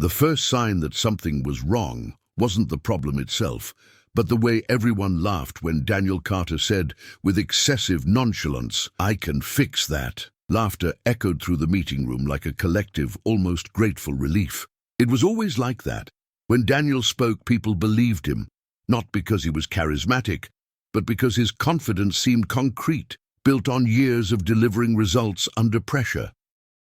The first sign that something was wrong wasn't the problem itself, but the way everyone laughed when Daniel Carter said, with excessive nonchalance, "I can fix that." Laughter echoed through the meeting room like a collective, almost grateful relief. It was always like that. When Daniel spoke, people believed him, not because he was charismatic, but because his confidence seemed concrete, built on years of delivering results under pressure.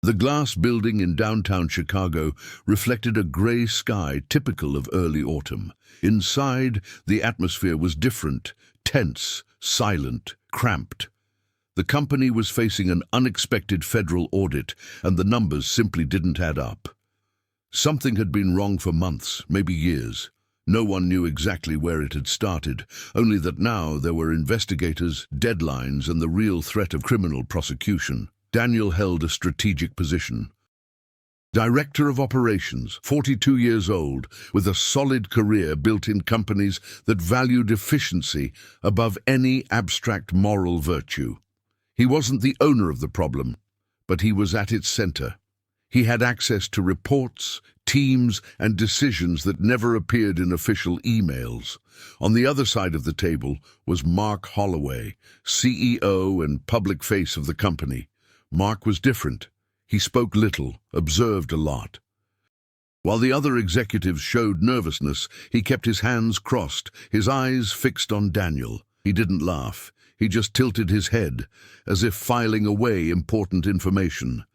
The glass building in downtown Chicago reflected a gray sky typical of early autumn. Inside, the atmosphere was different, tense, silent, cramped. The company was facing an unexpected federal audit, and the numbers simply didn't add up. Something had been wrong for months, maybe years. No one knew exactly where it had started, only that now there were investigators, deadlines, and the real threat of criminal prosecution. Daniel held a strategic position. Director of Operations, 42 years old, with a solid career built in companies that valued efficiency above any abstract moral virtue. He wasn't the owner of the problem, but he was at its center. He had access to reports, teams, and decisions that never appeared in official emails. On the other side of the table was Mark Holloway, CEO and public face of the company. Mark was different. He spoke little, observed a lot. While the other executives showed nervousness, he kept his hands crossed, his eyes fixed on Daniel. He didn't laugh. He just tilted his head, as if filing away important information.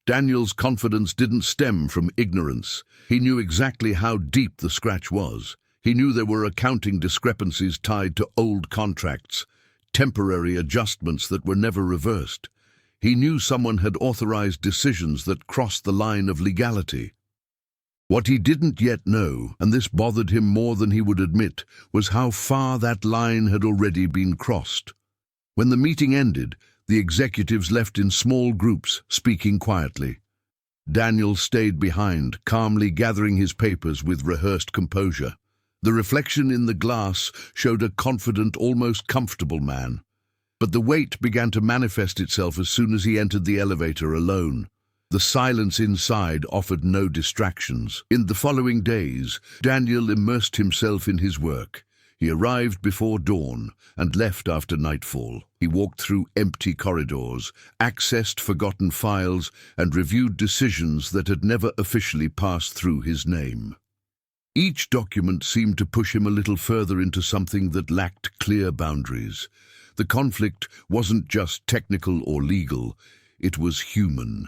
Daniel's confidence didn't stem from ignorance. He knew exactly how deep the scratch was. He knew there were accounting discrepancies tied to old contracts, temporary adjustments that were never reversed. He knew someone had authorized decisions that crossed the line of legality. What he didn't yet know, and this bothered him more than he would admit, was how far that line had already been crossed. When the meeting ended, the executives left in small groups, speaking quietly. Daniel stayed behind, calmly gathering his papers with rehearsed composure. The reflection in the glass showed a confident, almost comfortable man. But the weight began to manifest itself as soon as he entered the elevator alone. The silence inside offered no distractions. In the following days, Daniel immersed himself in his work. He arrived before dawn and left after nightfall. He walked through empty corridors, accessed forgotten files, and reviewed decisions that had never officially passed through his name. Each document seemed to push him a little further into something that lacked clear boundaries. The conflict wasn't just technical or legal, it was human.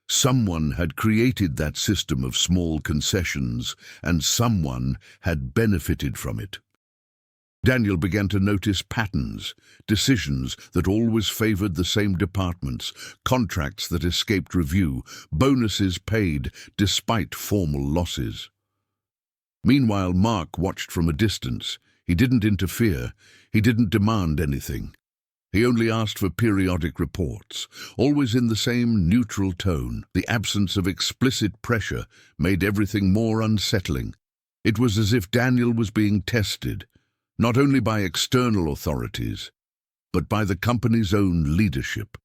Someone had created that system of small concessions, and someone had benefited from it. Daniel began to notice patterns, decisions that always favored the same departments, contracts that escaped review, bonuses paid despite formal losses. Meanwhile, Mark watched from a distance. He didn't interfere. He didn't demand anything. He only asked for periodic reports, always in the same neutral tone. The absence of explicit pressure made everything more unsettling. It was as if Daniel was being tested, not only by external authorities, but by the company's own leadership.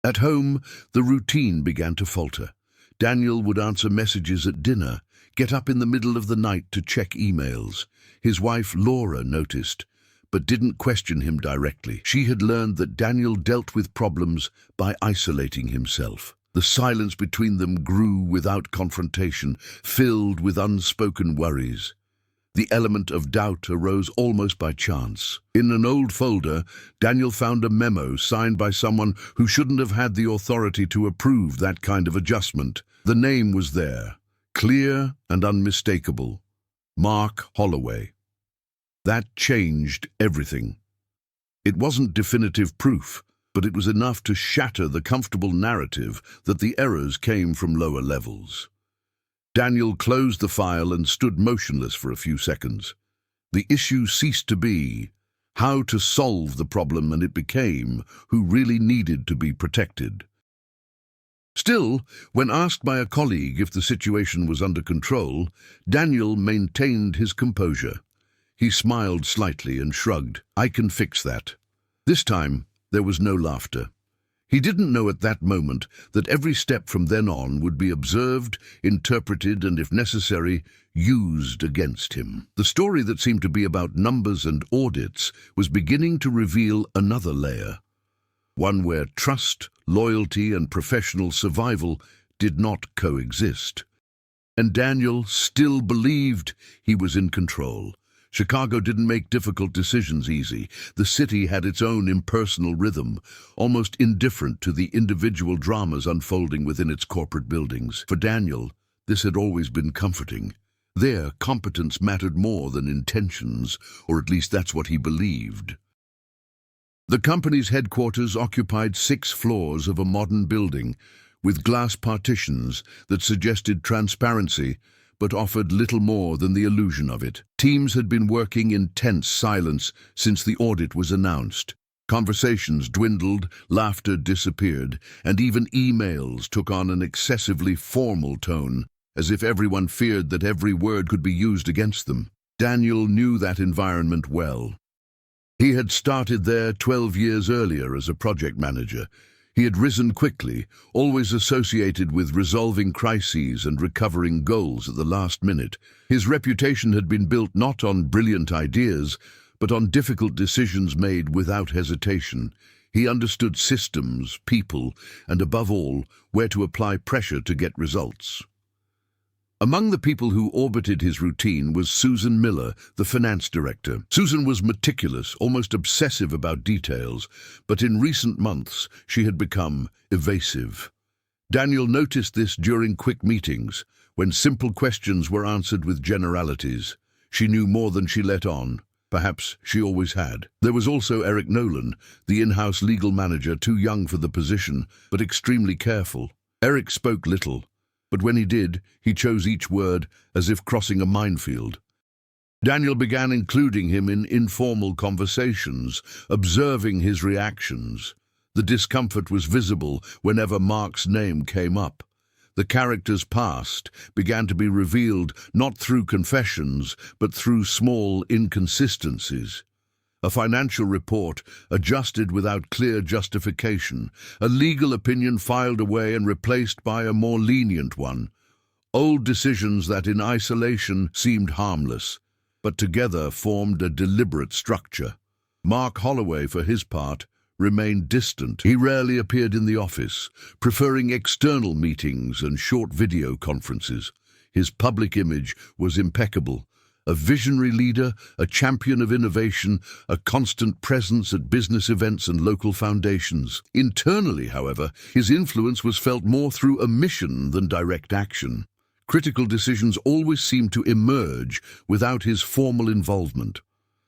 At home, the routine began to falter. Daniel would answer messages at dinner, get up in the middle of the night to check emails. His wife, Laura, noticed, but didn't question him directly. She had learned that Daniel dealt with problems by isolating himself. The silence between them grew without confrontation, filled with unspoken worries. The element of doubt arose almost by chance. In an old folder, Daniel found a memo signed by someone who shouldn't have had the authority to approve that kind of adjustment. The name was there, clear and unmistakable: Mark Holloway. That changed everything. It wasn't definitive proof, but it was enough to shatter the comfortable narrative that the errors came from lower levels. Daniel closed the file and stood motionless for a few seconds. The issue ceased to be how to solve the problem, and it became who really needed to be protected. Still, when asked by a colleague if the situation was under control, Daniel maintained his composure. He smiled slightly and shrugged. "I can fix that." This time, there was no laughter. He didn't know at that moment that every step from then on would be observed, interpreted, and, if necessary, used against him. The story that seemed to be about numbers and audits was beginning to reveal another layer, one where trust, loyalty, and professional survival did not coexist. And Daniel still believed he was in control. Chicago didn't make difficult decisions easy. The city had its own impersonal rhythm, almost indifferent to the individual dramas unfolding within its corporate buildings. For Daniel, this had always been comforting. There, competence mattered more than intentions, or at least that's what he believed. The company's headquarters occupied 6 floors of a modern building, with glass partitions that suggested transparency, but offered little more than the illusion of it. Teams had been working in tense silence since the audit was announced. Conversations dwindled, laughter disappeared, and even emails took on an excessively formal tone, as if everyone feared that every word could be used against them. Daniel knew that environment well. He had started there 12 years earlier as a project manager. He had risen quickly, always associated with resolving crises and recovering goals at the last minute. His reputation had been built not on brilliant ideas, but on difficult decisions made without hesitation. He understood systems, people, and above all, where to apply pressure to get results. Among the people who orbited his routine was Susan Miller, the finance director. Susan was meticulous, almost obsessive about details, but in recent months she had become evasive. Daniel noticed this during quick meetings, when simple questions were answered with generalities. She knew more than she let on. Perhaps she always had. There was also Eric Nolan, the in-house legal manager, too young for the position, but extremely careful. Eric spoke little, but when he did, he chose each word as if crossing a minefield. Daniel began including him in informal conversations, observing his reactions. The discomfort was visible whenever Mark's name came up. The character's past began to be revealed not through confessions, but through small inconsistencies. A financial report adjusted without clear justification, a legal opinion filed away and replaced by a more lenient one. Old decisions that in isolation seemed harmless, but together formed a deliberate structure. Mark Holloway, for his part, remained distant. He rarely appeared in the office, preferring external meetings and short video conferences. His public image was impeccable. A visionary leader, a champion of innovation, a constant presence at business events and local foundations. Internally, however, his influence was felt more through omission than direct action. Critical decisions always seemed to emerge without his formal involvement.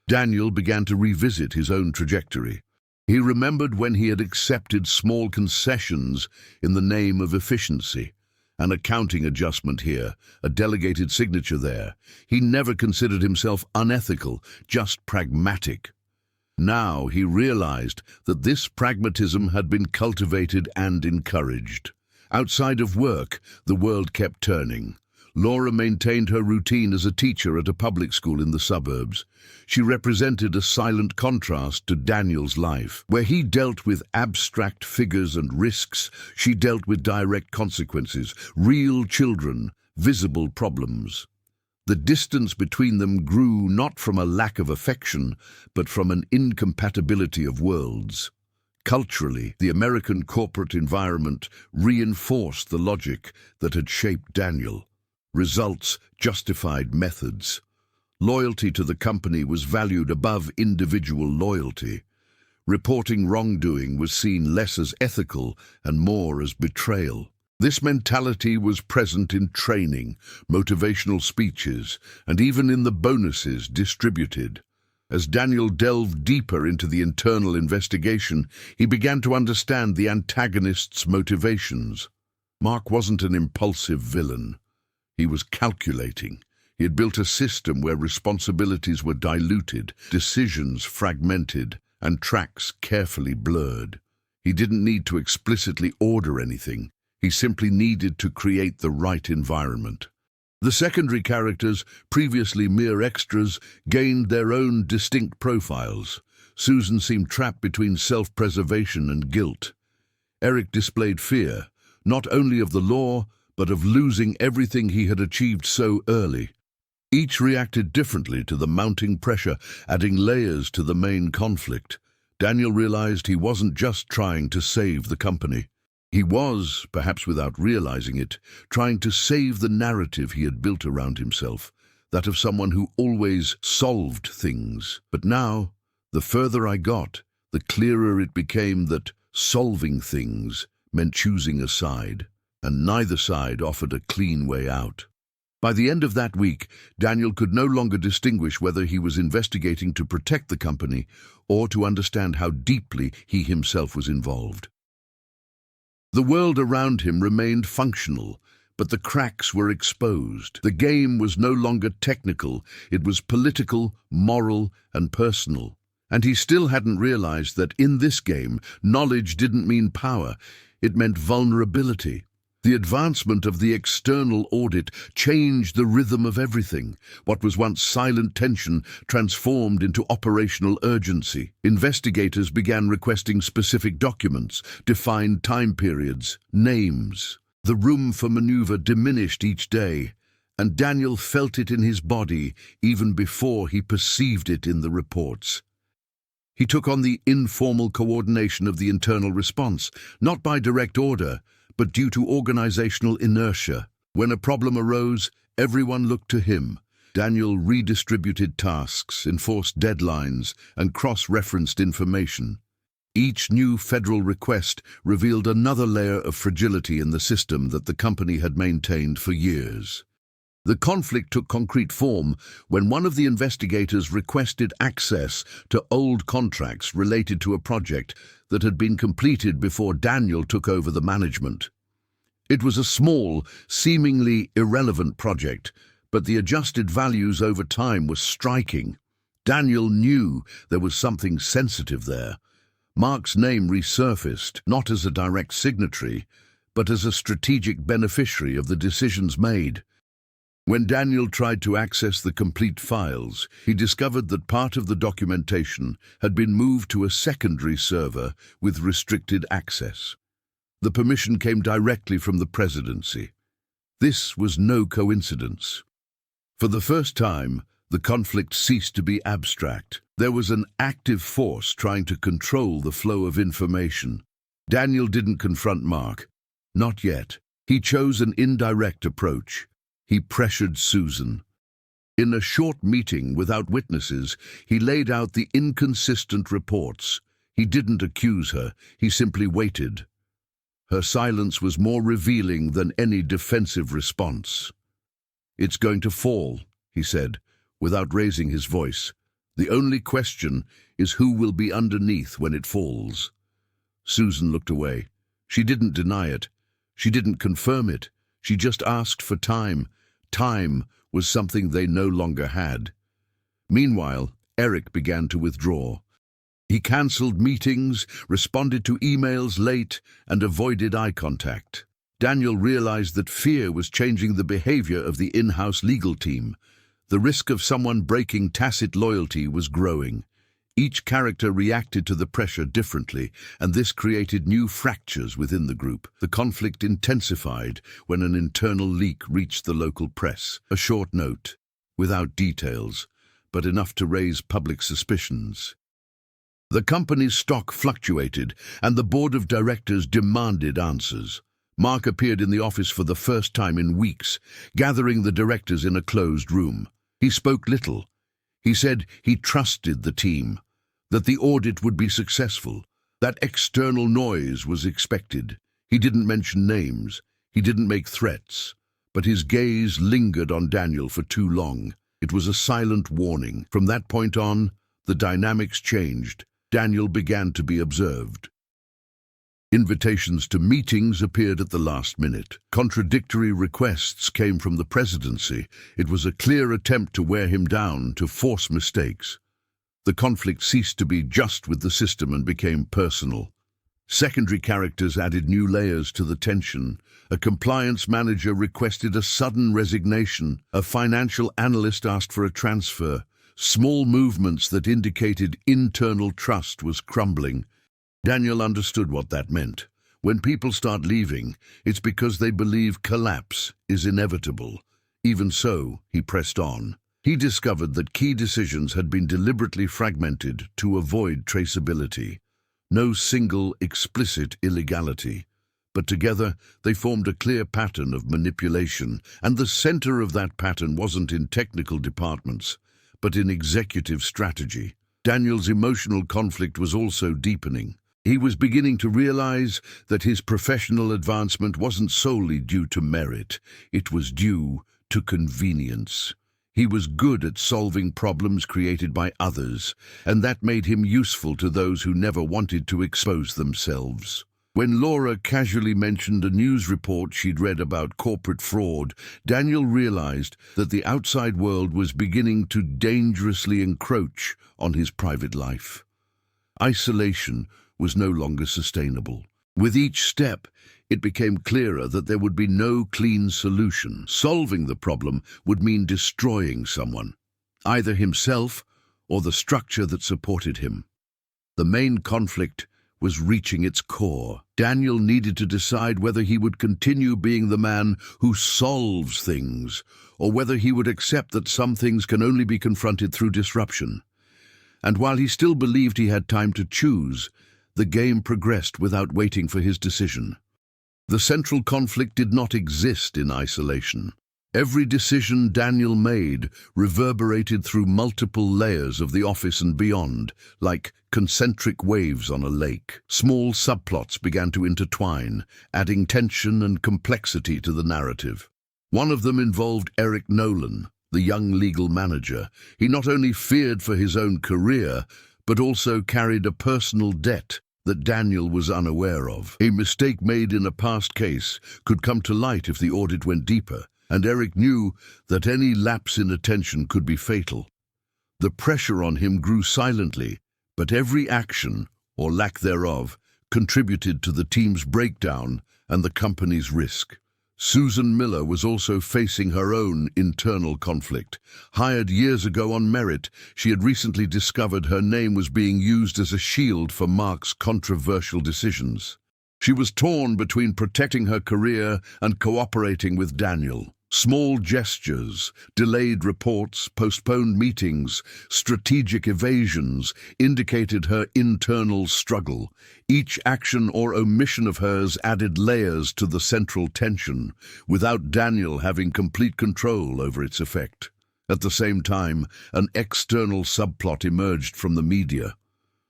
Daniel began to revisit his own trajectory. He remembered when he had accepted small concessions in the name of efficiency. An accounting adjustment here, a delegated signature there. He never considered himself unethical, just pragmatic. Now he realized that this pragmatism had been cultivated and encouraged. Outside of work, the world kept turning. Laura maintained her routine as a teacher at a public school in the suburbs. She represented a silent contrast to Daniel's life. Where he dealt with abstract figures and risks, she dealt with direct consequences, real children, visible problems. The distance between them grew not from a lack of affection, but from an incompatibility of worlds. Culturally, the American corporate environment reinforced the logic that had shaped Daniel. Results justified methods. Loyalty to the company was valued above individual loyalty. Reporting wrongdoing was seen less as ethical and more as betrayal. This mentality was present in training, motivational speeches, and even in the bonuses distributed. As Daniel delved deeper into the internal investigation, he began to understand the antagonist's motivations. Mark wasn't an impulsive villain. He was calculating. He had built a system where responsibilities were diluted, decisions fragmented, and tracks carefully blurred. He didn't need to explicitly order anything. He simply needed to create the right environment. The secondary characters, previously mere extras, gained their own distinct profiles. Susan seemed trapped between self-preservation and guilt. Eric displayed fear, not only of the law, but of losing everything he had achieved so early. Each reacted differently to the mounting pressure, adding layers to the main conflict. Daniel realized he wasn't just trying to save the company. He was, perhaps without realizing it, trying to save the narrative he had built around himself, that of someone who always solved things. But now, the further I got, the clearer it became that solving things meant choosing a side, and neither side offered a clean way out. By the end of that week, Daniel could no longer distinguish whether he was investigating to protect the company or to understand how deeply he himself was involved. The world around him remained functional, but the cracks were exposed. The game was no longer technical, it was political, moral, and personal. And he still hadn't realized that in this game, knowledge didn't mean power, it meant vulnerability. The advancement of the external audit changed the rhythm of everything. What was once silent tension transformed into operational urgency. Investigators began requesting specific documents, defined time periods, names. The room for maneuver diminished each day, and Daniel felt it in his body even before he perceived it in the reports. He took on the informal coordination of the internal response, not by direct order, but due to organizational inertia. When a problem arose, everyone looked to him. Daniel redistributed tasks, enforced deadlines, and cross-referenced information. Each new federal request revealed another layer of fragility in the system that the company had maintained for years. The conflict took concrete form when one of the investigators requested access to old contracts related to a project that had been completed before Daniel took over the management. It was a small, seemingly irrelevant project, but the adjusted values over time were striking. Daniel knew there was something sensitive there. Mark's name resurfaced, not as a direct signatory, but as a strategic beneficiary of the decisions made. When Daniel tried to access the complete files, he discovered that part of the documentation had been moved to a secondary server with restricted access. The permission came directly from the presidency. This was no coincidence. For the first time, the conflict ceased to be abstract. There was an active force trying to control the flow of information. Daniel didn't confront Mark. Not yet. He chose an indirect approach. He pressured Susan. In a short meeting without witnesses, he laid out the inconsistent reports. He didn't accuse her, he simply waited. Her silence was more revealing than any defensive response. "It's going to fall," he said, without raising his voice. "The only question is who will be underneath when it falls." Susan looked away. She didn't deny it. She didn't confirm it. She just asked for time. Time was something they no longer had. Meanwhile, Eric began to withdraw. He cancelled meetings, responded to emails late, and avoided eye contact. Daniel realized that fear was changing the behavior of the in-house legal team. The risk of someone breaking tacit loyalty was growing. Each character reacted to the pressure differently, and this created new fractures within the group. The conflict intensified when an internal leak reached the local press. A short note, without details, but enough to raise public suspicions. The company's stock fluctuated, and the board of directors demanded answers. Mark appeared in the office for the first time in weeks, gathering the directors in a closed room. He spoke little. He said he trusted the team, that the audit would be successful, that external noise was expected. He didn't mention names, he didn't make threats, but his gaze lingered on Daniel for too long. It was a silent warning. From that point on, the dynamics changed. Daniel began to be observed. Invitations to meetings appeared at the last minute. Contradictory requests came from the presidency. It was a clear attempt to wear him down, to force mistakes. The conflict ceased to be just with the system and became personal. Secondary characters added new layers to the tension. A compliance manager requested a sudden resignation. A financial analyst asked for a transfer. Small movements that indicated internal trust was crumbling. Daniel understood what that meant. When people start leaving, it's because they believe collapse is inevitable. Even so, he pressed on. He discovered that key decisions had been deliberately fragmented to avoid traceability. No single, explicit illegality. But together, they formed a clear pattern of manipulation, and the center of that pattern wasn't in technical departments, but in executive strategy. Daniel's emotional conflict was also deepening. He was beginning to realize that his professional advancement wasn't solely due to merit, it was due to convenience. He was good at solving problems created by others, and that made him useful to those who never wanted to expose themselves. When Laura casually mentioned a news report she'd read about corporate fraud, Daniel realized that the outside world was beginning to dangerously encroach on his private life. Isolation was no longer sustainable. With each step, it became clearer that there would be no clean solution. Solving the problem would mean destroying someone, either himself or the structure that supported him. The main conflict was reaching its core. Daniel needed to decide whether he would continue being the man who solves things, or whether he would accept that some things can only be confronted through disruption. And while he still believed he had time to choose, the game progressed without waiting for his decision. The central conflict did not exist in isolation. Every decision Daniel made reverberated through multiple layers of the office and beyond, like concentric waves on a lake. Small subplots began to intertwine, adding tension and complexity to the narrative. One of them involved Eric Nolan, the young legal manager. He not only feared for his own career, but also carried a personal debt that Daniel was unaware of. A mistake made in a past case could come to light if the audit went deeper, and Eric knew that any lapse in attention could be fatal. The pressure on him grew silently, but every action, or lack thereof, contributed to the team's breakdown and the company's risk. Susan Miller was also facing her own internal conflict. Hired years ago on merit, she had recently discovered her name was being used as a shield for Mark's controversial decisions. She was torn between protecting her career and cooperating with Daniel. Small gestures, delayed reports, postponed meetings, strategic evasions indicated her internal struggle. Each action or omission of hers added layers to the central tension, without Daniel having complete control over its effect. At the same time, an external subplot emerged from the media.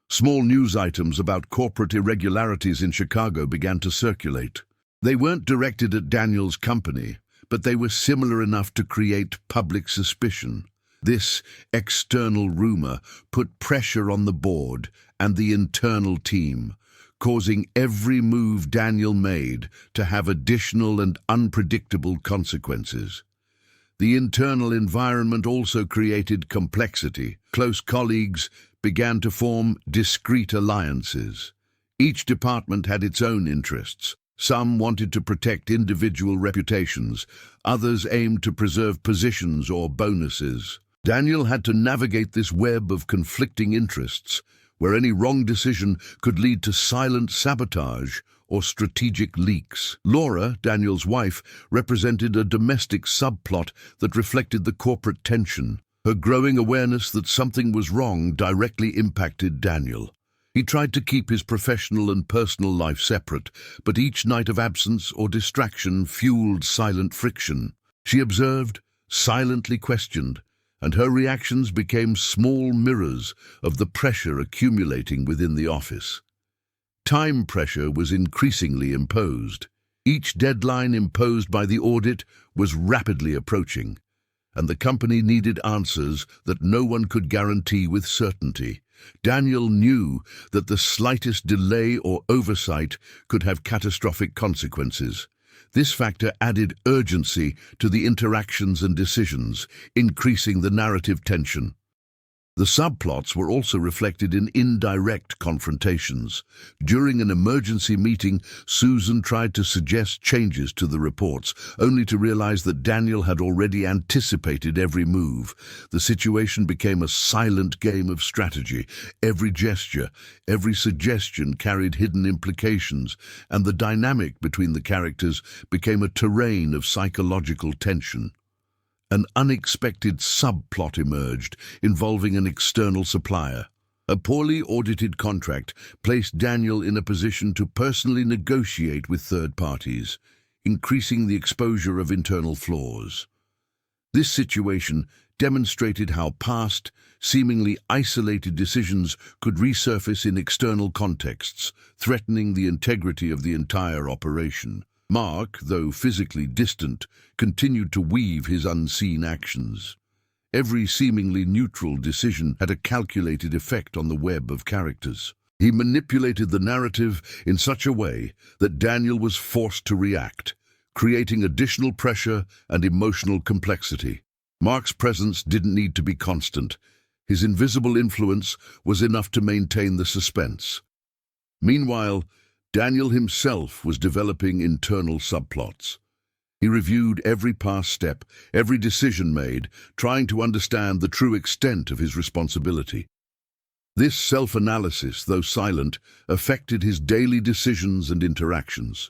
Small news items about corporate irregularities in Chicago began to circulate. They weren't directed at Daniel's company, but they were similar enough to create public suspicion. This external rumor put pressure on the board and the internal team, causing every move Daniel made to have additional and unpredictable consequences. The internal environment also created complexity. Close colleagues began to form discrete alliances. Each department had its own interests. Some wanted to protect individual reputations, others aimed to preserve positions or bonuses. Daniel had to navigate this web of conflicting interests, where any wrong decision could lead to silent sabotage or strategic leaks. Laura, Daniel's wife, represented a domestic subplot that reflected the corporate tension. Her growing awareness that something was wrong directly impacted Daniel. He tried to keep his professional and personal life separate, but each night of absence or distraction fueled silent friction. She observed, silently questioned, and her reactions became small mirrors of the pressure accumulating within the office. Time pressure was increasingly imposed. Each deadline imposed by the audit was rapidly approaching, and the company needed answers that no one could guarantee with certainty. Daniel knew that the slightest delay or oversight could have catastrophic consequences. This factor added urgency to the interactions and decisions, increasing the narrative tension. The subplots were also reflected in indirect confrontations. During an emergency meeting, Susan tried to suggest changes to the reports, only to realize that Daniel had already anticipated every move. The situation became a silent game of strategy. Every gesture, every suggestion carried hidden implications, and the dynamic between the characters became a terrain of psychological tension. An unexpected subplot emerged, involving an external supplier. A poorly audited contract placed Daniel in a position to personally negotiate with third parties, increasing the exposure of internal flaws. This situation demonstrated how past, seemingly isolated decisions could resurface in external contexts, threatening the integrity of the entire operation. Mark, though physically distant, continued to weave his unseen actions. Every seemingly neutral decision had a calculated effect on the web of characters. He manipulated the narrative in such a way that Daniel was forced to react, creating additional pressure and emotional complexity. Mark's presence didn't need to be constant. His invisible influence was enough to maintain the suspense. Meanwhile, Daniel himself was developing internal subplots. He reviewed every past step, every decision made, trying to understand the true extent of his responsibility. This self-analysis, though silent, affected his daily decisions and interactions.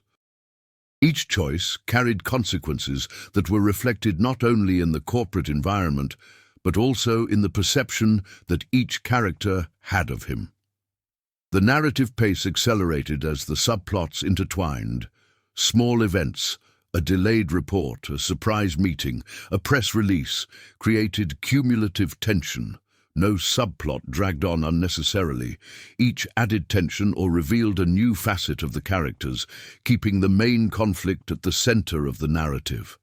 Each choice carried consequences that were reflected not only in the corporate environment, but also in the perception that each character had of him. The narrative pace accelerated as the subplots intertwined. Small events, a delayed report, a surprise meeting, a press release, created cumulative tension. No subplot dragged on unnecessarily. Each added tension or revealed a new facet of the characters, keeping the main conflict at the center of the narrative.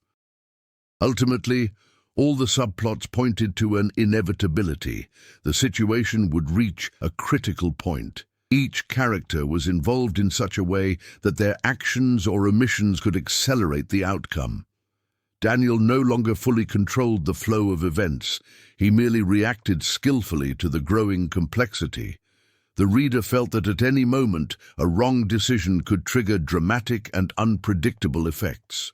Ultimately, all the subplots pointed to an inevitability. The situation would reach a critical point. Each character was involved in such a way that their actions or omissions could accelerate the outcome. Daniel no longer fully controlled the flow of events. He merely reacted skillfully to the growing complexity. The reader felt that at any moment, a wrong decision could trigger dramatic and unpredictable effects.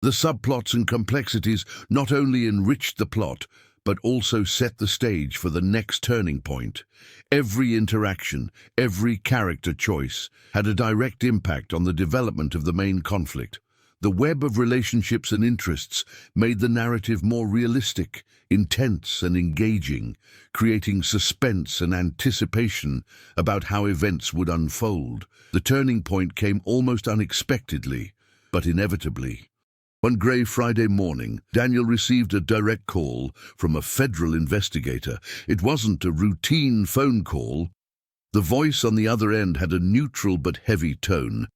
The subplots and complexities not only enriched the plot, but also set the stage for the next turning point. Every interaction, every character choice, had a direct impact on the development of the main conflict. The web of relationships and interests made the narrative more realistic, intense, and engaging, creating suspense and anticipation about how events would unfold. The turning point came almost unexpectedly, but inevitably. One grey Friday morning, Daniel received a direct call from a federal investigator. It wasn't a routine phone call. The voice on the other end had a neutral but heavy tone,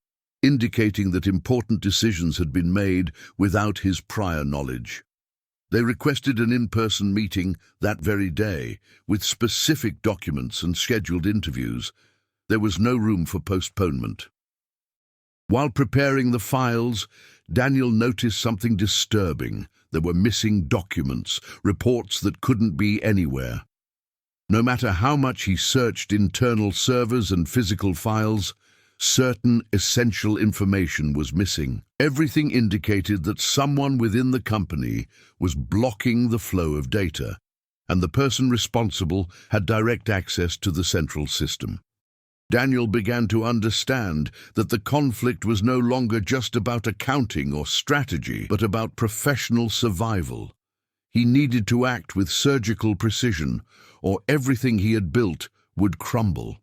indicating that important decisions had been made without his prior knowledge. They requested an in-person meeting that very day, with specific documents and scheduled interviews. There was no room for postponement. While preparing the files, Daniel noticed something disturbing. There were missing documents, reports that couldn't be anywhere. No matter how much he searched internal servers and physical files, certain essential information was missing. Everything indicated that someone within the company was blocking the flow of data, and the person responsible had direct access to the central system. Daniel began to understand that the conflict was no longer just about accounting or strategy, but about professional survival. He needed to act with surgical precision, or everything he had built would crumble.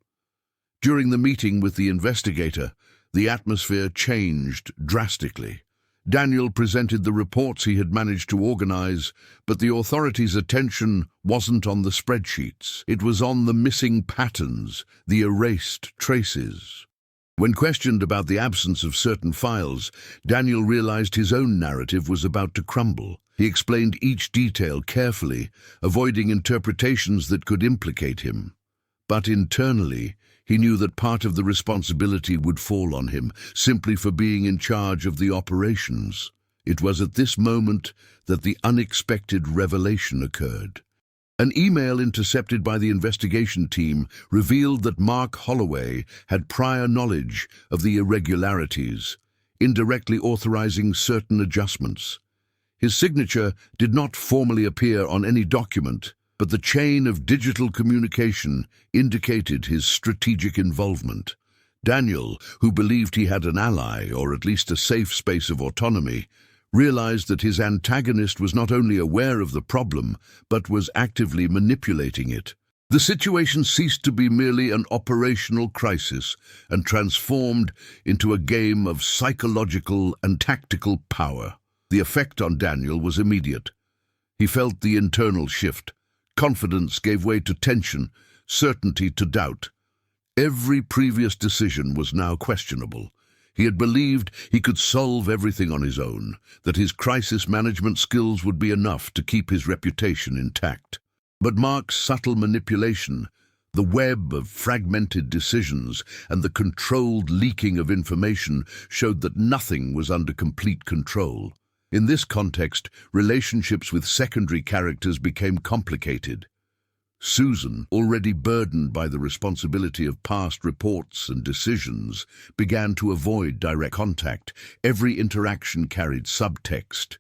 During the meeting with the investigator, the atmosphere changed drastically. Daniel presented the reports he had managed to organize, but the authorities' attention wasn't on the spreadsheets. It was on the missing patterns, the erased traces. When questioned about the absence of certain files, Daniel realized his own narrative was about to crumble. He explained each detail carefully, avoiding interpretations that could implicate him. But internally, he knew that part of the responsibility would fall on him, simply for being in charge of the operations. It was at this moment that the unexpected revelation occurred. An email intercepted by the investigation team revealed that Mark Holloway had prior knowledge of the irregularities, indirectly authorizing certain adjustments. His signature did not formally appear on any document, but the chain of digital communication indicated his strategic involvement. Daniel, who believed he had an ally, or at least a safe space of autonomy, realized that his antagonist was not only aware of the problem, but was actively manipulating it. The situation ceased to be merely an operational crisis and transformed into a game of psychological and tactical power. The effect on Daniel was immediate. He felt the internal shift. Confidence gave way to tension, certainty to doubt. Every previous decision was now questionable. He had believed he could solve everything on his own, that his crisis management skills would be enough to keep his reputation intact. But Mark's subtle manipulation, the web of fragmented decisions, and the controlled leaking of information showed that nothing was under complete control. In this context, relationships with secondary characters became complicated. Susan, already burdened by the responsibility of past reports and decisions, began to avoid direct contact. Every interaction carried subtext.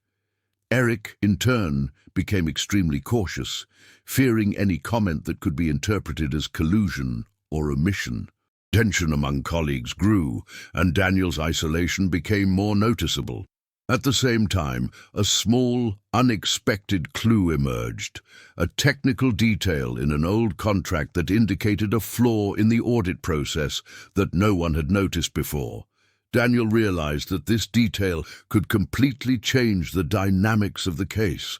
Eric, in turn, became extremely cautious, fearing any comment that could be interpreted as collusion or omission. Tension among colleagues grew, and Daniel's isolation became more noticeable. At the same time, a small, unexpected clue emerged, a technical detail in an old contract that indicated a flaw in the audit process that no one had noticed before. Daniel realized that this detail could completely change the dynamics of the case.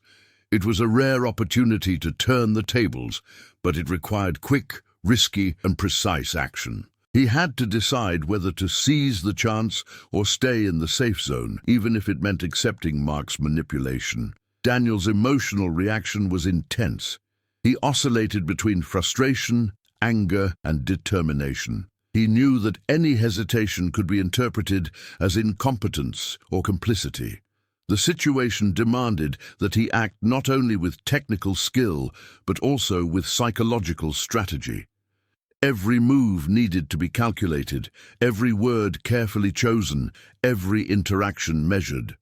It was a rare opportunity to turn the tables, but it required quick, risky, and precise action. He had to decide whether to seize the chance or stay in the safe zone, even if it meant accepting Mark's manipulation. Daniel's emotional reaction was intense. He oscillated between frustration, anger, and determination. He knew that any hesitation could be interpreted as incompetence or complicity. The situation demanded that he act not only with technical skill, but also with psychological strategy. Every move needed to be calculated, every word carefully chosen, every interaction measured.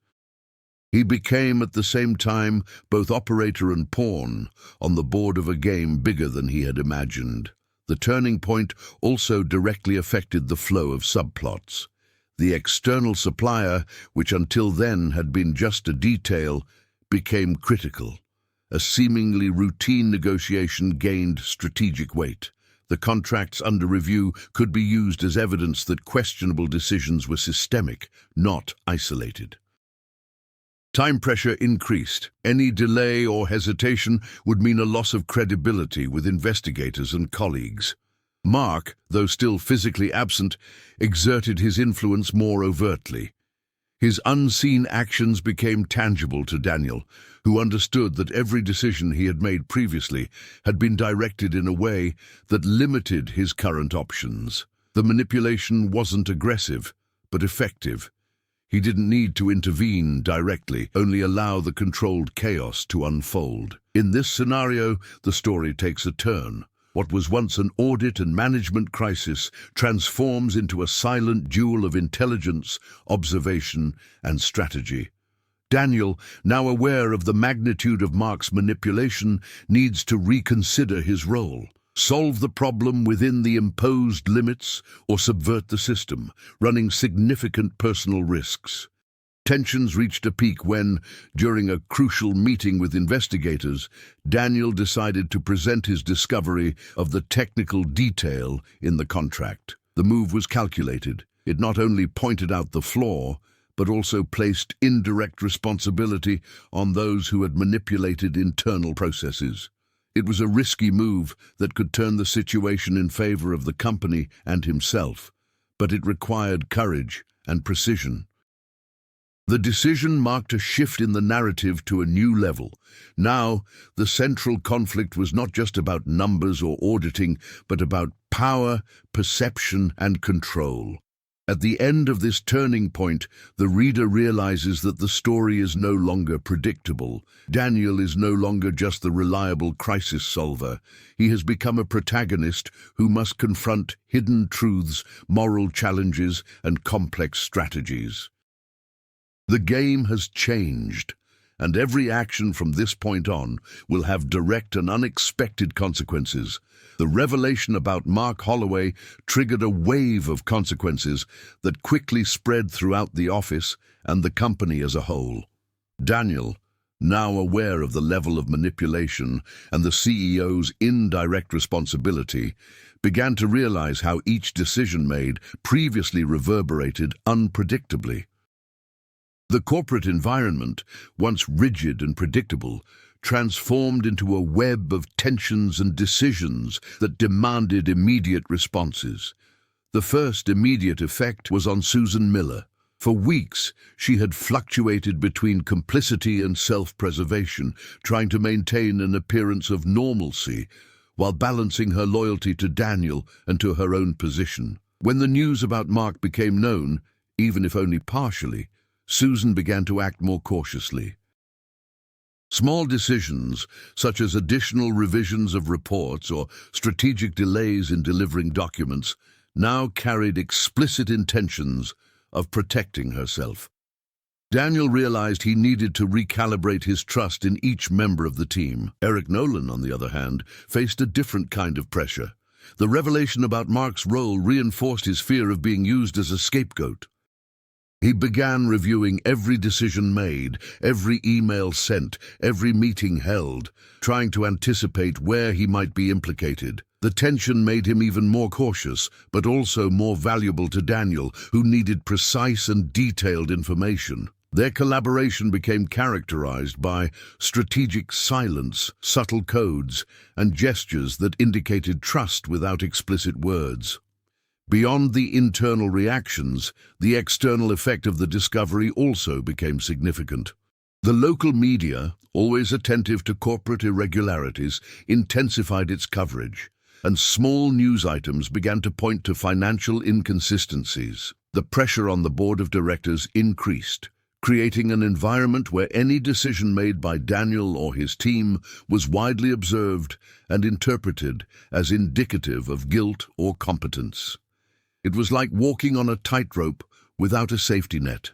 He became at the same time both operator and pawn on the board of a game bigger than he had imagined. The turning point also directly affected the flow of subplots. The external supplier, which until then had been just a detail, became critical. A seemingly routine negotiation gained strategic weight. The contracts under review could be used as evidence that questionable decisions were systemic, not isolated. Time pressure increased. Any delay or hesitation would mean a loss of credibility with investigators and colleagues. Mark, though still physically absent, exerted his influence more overtly. His unseen actions became tangible to Daniel, who understood that every decision he had made previously had been directed in a way that limited his current options. The manipulation wasn't aggressive, but effective. He didn't need to intervene directly, only allow the controlled chaos to unfold. In this scenario, the story takes a turn. What was once an audit and management crisis transforms into a silent duel of intelligence, observation, and strategy. Daniel, now aware of the magnitude of Mark's manipulation, needs to reconsider his role. Solve the problem within the imposed limits or subvert the system, running significant personal risks. Tensions reached a peak when, during a crucial meeting with investigators, Daniel decided to present his discovery of the technical detail in the contract. The move was calculated. It not only pointed out the flaw, but also placed indirect responsibility on those who had manipulated internal processes. It was a risky move that could turn the situation in favor of the company and himself, but it required courage and precision. The decision marked a shift in the narrative to a new level. Now, the central conflict was not just about numbers or auditing, but about power, perception, and control. At the end of this turning point, the reader realizes that the story is no longer predictable. Daniel is no longer just the reliable crisis solver. He has become a protagonist who must confront hidden truths, moral challenges, and complex strategies. The game has changed, and every action from this point on will have direct and unexpected consequences. The revelation about Mark Holloway triggered a wave of consequences that quickly spread throughout the office and the company as a whole. Daniel, now aware of the level of manipulation and the CEO's indirect responsibility, began to realize how each decision made previously reverberated unpredictably. The corporate environment, once rigid and predictable, transformed into a web of tensions and decisions that demanded immediate responses. The first immediate effect was on Susan Miller. For weeks, she had fluctuated between complicity and self-preservation, trying to maintain an appearance of normalcy while balancing her loyalty to Daniel and to her own position. When the news about Mark became known, even if only partially, Susan began to act more cautiously. Small decisions, such as additional revisions of reports or strategic delays in delivering documents, now carried explicit intentions of protecting herself. Daniel realized he needed to recalibrate his trust in each member of the team. Eric Nolan, on the other hand, faced a different kind of pressure. The revelation about Mark's role reinforced his fear of being used as a scapegoat. He began reviewing every decision made, every email sent, every meeting held, trying to anticipate where he might be implicated. The tension made him even more cautious, but also more valuable to Daniel, who needed precise and detailed information. Their collaboration became characterized by strategic silence, subtle codes, and gestures that indicated trust without explicit words. Beyond the internal reactions, the external effect of the discovery also became significant. The local media, always attentive to corporate irregularities, intensified its coverage, and small news items began to point to financial inconsistencies. The pressure on the board of directors increased, creating an environment where any decision made by Daniel or his team was widely observed and interpreted as indicative of guilt or competence. It was like walking on a tightrope without a safety net.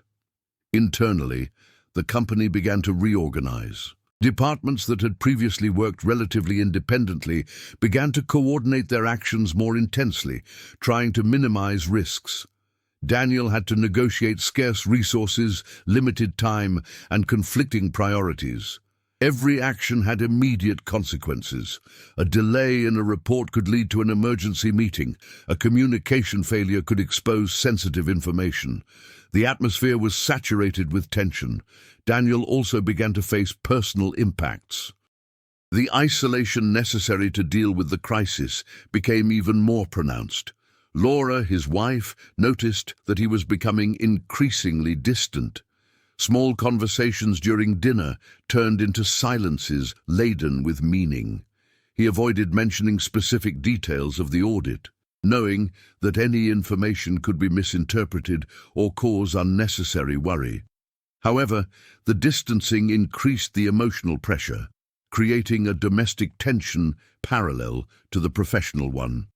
Internally, the company began to reorganize. Departments that had previously worked relatively independently began to coordinate their actions more intensely, trying to minimize risks. Daniel had to negotiate scarce resources, limited time, and conflicting priorities. Every action had immediate consequences. A delay in a report could lead to an emergency meeting. A communication failure could expose sensitive information. The atmosphere was saturated with tension. Daniel also began to face personal impacts. The isolation necessary to deal with the crisis became even more pronounced. Laura, his wife, noticed that he was becoming increasingly distant. Small conversations during dinner turned into silences laden with meaning. He avoided mentioning specific details of the audit, knowing that any information could be misinterpreted or cause unnecessary worry. However, the distancing increased the emotional pressure, creating a domestic tension parallel to the professional one.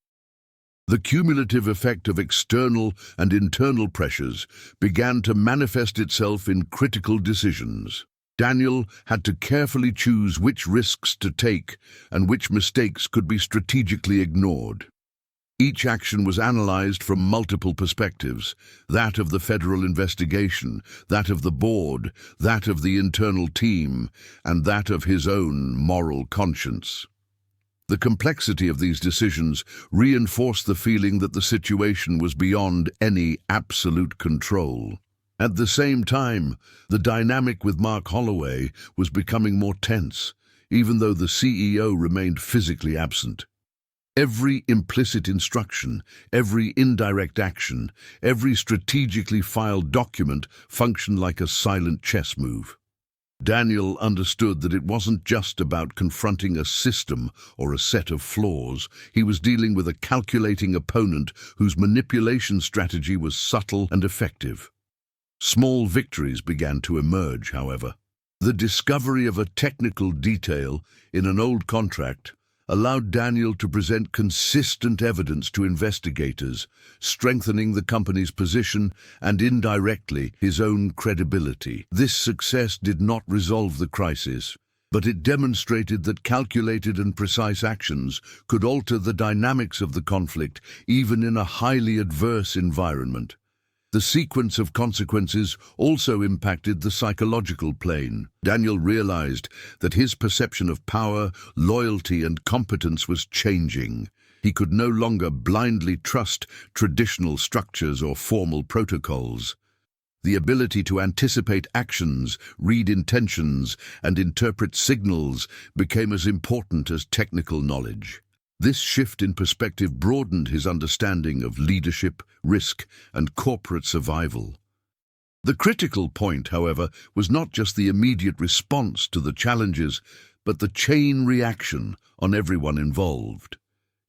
The cumulative effect of external and internal pressures began to manifest itself in critical decisions. Daniel had to carefully choose which risks to take and which mistakes could be strategically ignored. Each action was analyzed from multiple perspectives: that of the federal investigation, that of the board, that of the internal team, and that of his own moral conscience. The complexity of these decisions reinforced the feeling that the situation was beyond any absolute control. At the same time, the dynamic with Mark Holloway was becoming more tense, even though the CEO remained physically absent. Every implicit instruction, every indirect action, every strategically filed document functioned like a silent chess move. Daniel understood that it wasn't just about confronting a system or a set of flaws. He was dealing with a calculating opponent whose manipulation strategy was subtle and effective. Small victories began to emerge, however. The discovery of a technical detail in an old contract allowed Daniel to present consistent evidence to investigators, strengthening the company's position and indirectly his own credibility. This success did not resolve the crisis, but it demonstrated that calculated and precise actions could alter the dynamics of the conflict, even in a highly adverse environment. The sequence of consequences also impacted the psychological plane. Daniel realized that his perception of power, loyalty, and competence was changing. He could no longer blindly trust traditional structures or formal protocols. The ability to anticipate actions, read intentions, and interpret signals became as important as technical knowledge. This shift in perspective broadened his understanding of leadership, risk, and corporate survival. The critical point, however, was not just the immediate response to the challenges, but the chain reaction on everyone involved.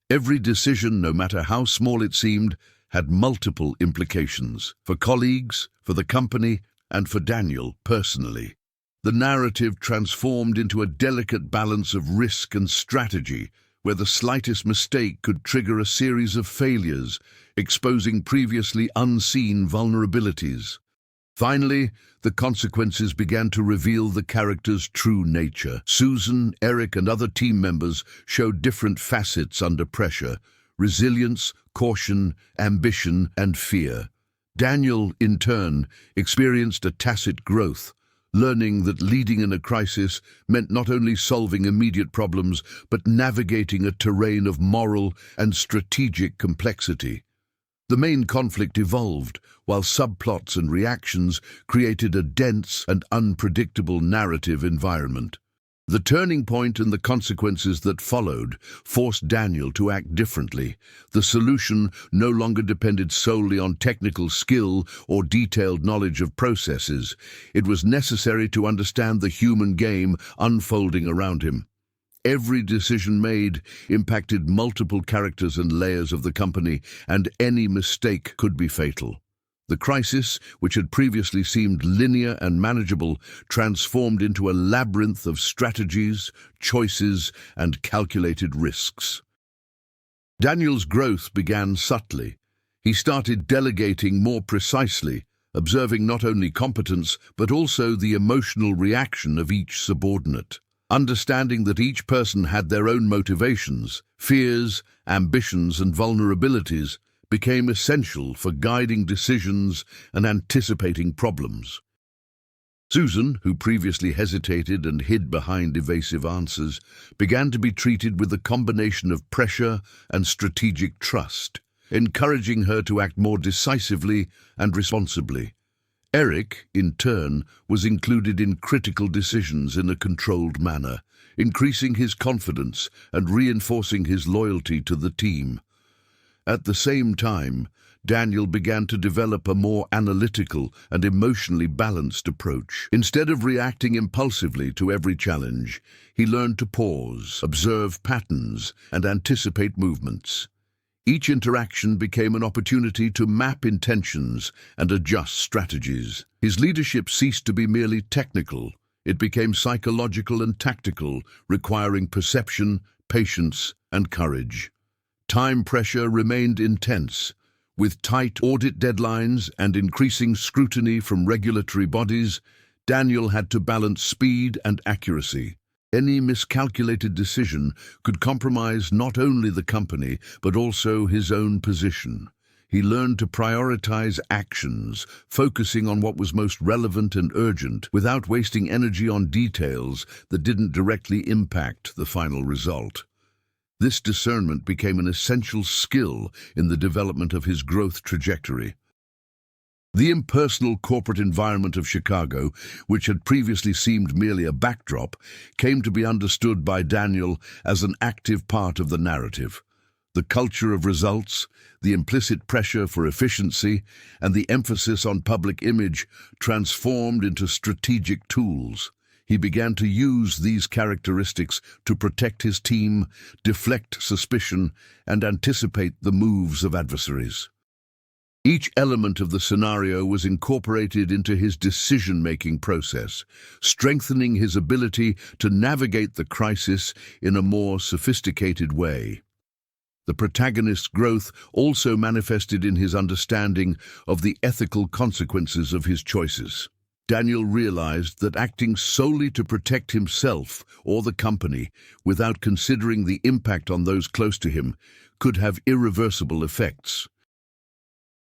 Every decision, no matter how small it seemed, had multiple implications for colleagues, for the company, and for Daniel personally. The narrative transformed into a delicate balance of risk and strategy, where the slightest mistake could trigger a series of failures, exposing previously unseen vulnerabilities. Finally, the consequences began to reveal the character's true nature. Susan, Eric, and other team members showed different facets under pressure: resilience, caution, ambition, and fear. Daniel, in turn, experienced a tacit growth, learning that leading in a crisis meant not only solving immediate problems, but navigating a terrain of moral and strategic complexity. The main conflict evolved, while subplots and reactions created a dense and unpredictable narrative environment. The turning point and the consequences that followed forced Daniel to act differently. The solution no longer depended solely on technical skill or detailed knowledge of processes. It was necessary to understand the human game unfolding around him. Every decision made impacted multiple characters and layers of the company, and any mistake could be fatal. The crisis, which had previously seemed linear and manageable, transformed into a labyrinth of strategies, choices, and calculated risks. Daniel's growth began subtly. He started delegating more precisely, observing not only competence, but also the emotional reaction of each subordinate. Understanding that each person had their own motivations, fears, ambitions, and vulnerabilities became essential for guiding decisions and anticipating problems. Susan, who previously hesitated and hid behind evasive answers, began to be treated with a combination of pressure and strategic trust, encouraging her to act more decisively and responsibly. Eric, in turn, was included in critical decisions in a controlled manner, increasing his confidence and reinforcing his loyalty to the team. At the same time, Daniel began to develop a more analytical and emotionally balanced approach. Instead of reacting impulsively to every challenge, he learned to pause, observe patterns, and anticipate movements. Each interaction became an opportunity to map intentions and adjust strategies. His leadership ceased to be merely technical. It became psychological and tactical, requiring perception, patience, and courage. Time pressure remained intense. With tight audit deadlines and increasing scrutiny from regulatory bodies, Daniel had to balance speed and accuracy. Any miscalculated decision could compromise not only the company, but also his own position. He learned to prioritize actions, focusing on what was most relevant and urgent, without wasting energy on details that didn't directly impact the final result. This discernment became an essential skill in the development of his growth trajectory. The impersonal corporate environment of Chicago, which had previously seemed merely a backdrop, came to be understood by Daniel as an active part of the narrative. The culture of results, the implicit pressure for efficiency, and the emphasis on public image transformed into strategic tools. He began to use these characteristics to protect his team, deflect suspicion, and anticipate the moves of adversaries. Each element of the scenario was incorporated into his decision-making process, strengthening his ability to navigate the crisis in a more sophisticated way. The protagonist's growth also manifested in his understanding of the ethical consequences of his choices. Daniel realized that acting solely to protect himself or the company without considering the impact on those close to him could have irreversible effects.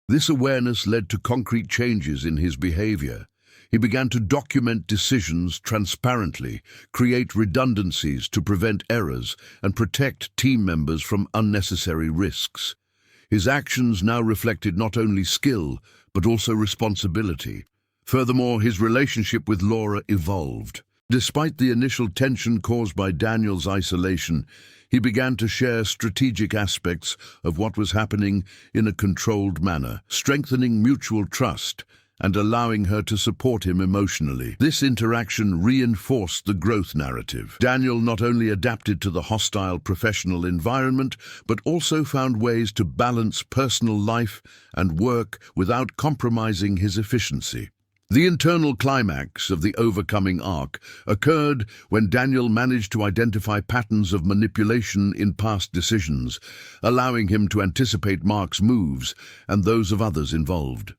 This awareness led to concrete changes in his behavior. He began to document decisions transparently, create redundancies to prevent errors, and protect team members from unnecessary risks. His actions now reflected not only skill, but also responsibility. Furthermore, his relationship with Laura evolved. Despite the initial tension caused by Daniel's isolation, he began to share strategic aspects of what was happening in a controlled manner, strengthening mutual trust and allowing her to support him emotionally. This interaction reinforced the growth narrative. Daniel not only adapted to the hostile professional environment, but also found ways to balance personal life and work without compromising his efficiency. The internal climax of the overcoming arc occurred when Daniel managed to identify patterns of manipulation in past decisions, allowing him to anticipate Mark's moves and those of others involved.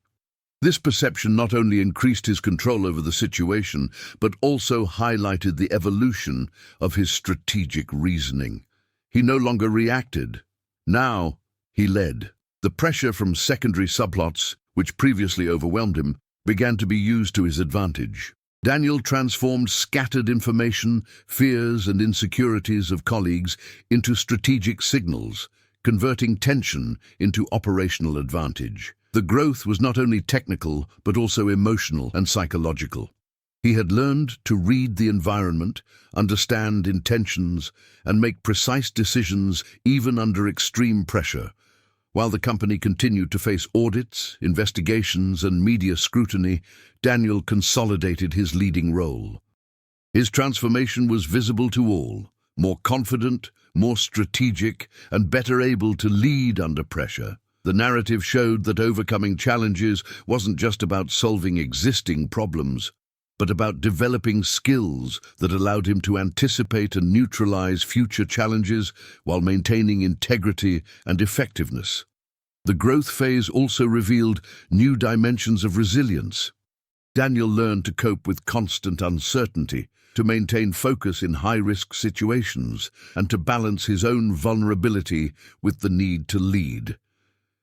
This perception not only increased his control over the situation, but also highlighted the evolution of his strategic reasoning. He no longer reacted. Now, he led. The pressure from secondary subplots, which previously overwhelmed him, began to be used to his advantage. Daniel transformed scattered information, fears, and insecurities of colleagues into strategic signals, converting tension into operational advantage. The growth was not only technical, but also emotional and psychological. He had learned to read the environment, understand intentions, and make precise decisions even under extreme pressure. While the company continued to face audits, investigations, and media scrutiny, Daniel consolidated his leading role. His transformation was visible to all, more confident, more strategic, and better able to lead under pressure. The narrative showed that overcoming challenges wasn't just about solving existing problems, but about developing skills that allowed him to anticipate and neutralize future challenges while maintaining integrity and effectiveness. The growth phase also revealed new dimensions of resilience. Daniel learned to cope with constant uncertainty, to maintain focus in high-risk situations, and to balance his own vulnerability with the need to lead.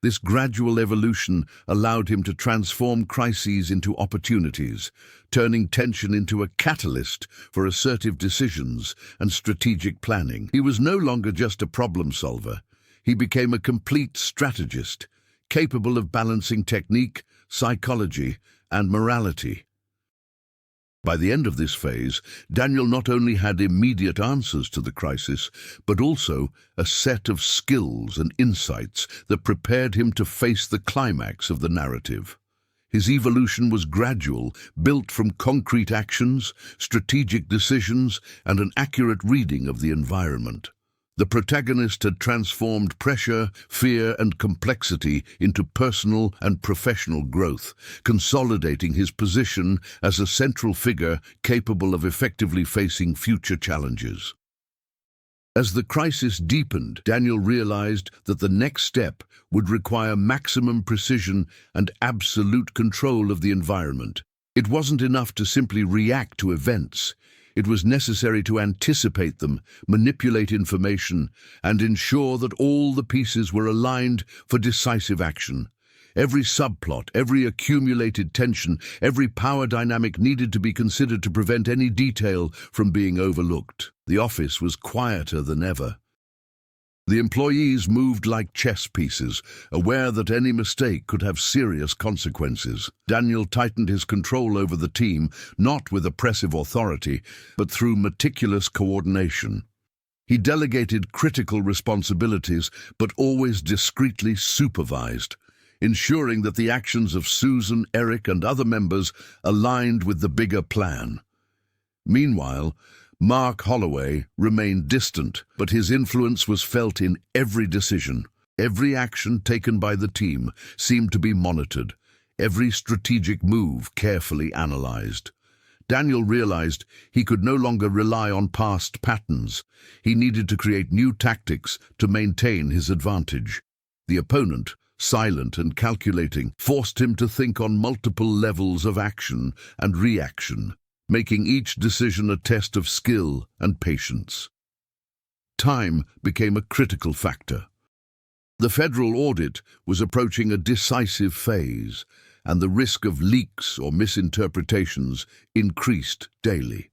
This gradual evolution allowed him to transform crises into opportunities, turning tension into a catalyst for assertive decisions and strategic planning. He was no longer just a problem solver. He became a complete strategist, capable of balancing technique, psychology, and morality. By the end of this phase, Daniel not only had immediate answers to the crisis, but also a set of skills and insights that prepared him to face the climax of the narrative. His evolution was gradual, built from concrete actions, strategic decisions, and an accurate reading of the environment. The protagonist had transformed pressure, fear, and complexity into personal and professional growth, consolidating his position as a central figure capable of effectively facing future challenges. As the crisis deepened, Daniel realized that the next step would require maximum precision and absolute control of the environment. It wasn't enough to simply react to events. It was necessary to anticipate them, manipulate information, and ensure that all the pieces were aligned for decisive action. Every subplot, every accumulated tension, every power dynamic needed to be considered to prevent any detail from being overlooked. The office was quieter than ever. The employees moved like chess pieces, aware that any mistake could have serious consequences. Daniel tightened his control over the team, not with oppressive authority, but through meticulous coordination. He delegated critical responsibilities, but always discreetly supervised, ensuring that the actions of Susan, Eric, and other members aligned with the bigger plan. Meanwhile, Mark Holloway remained distant, but his influence was felt in every decision. Every action taken by the team seemed to be monitored, every strategic move carefully analyzed. Daniel realized he could no longer rely on past patterns. He needed to create new tactics to maintain his advantage. The opponent, silent and calculating, forced him to think on multiple levels of action and reaction, making each decision a test of skill and patience. Time became a critical factor. The federal audit was approaching a decisive phase, and the risk of leaks or misinterpretations increased daily.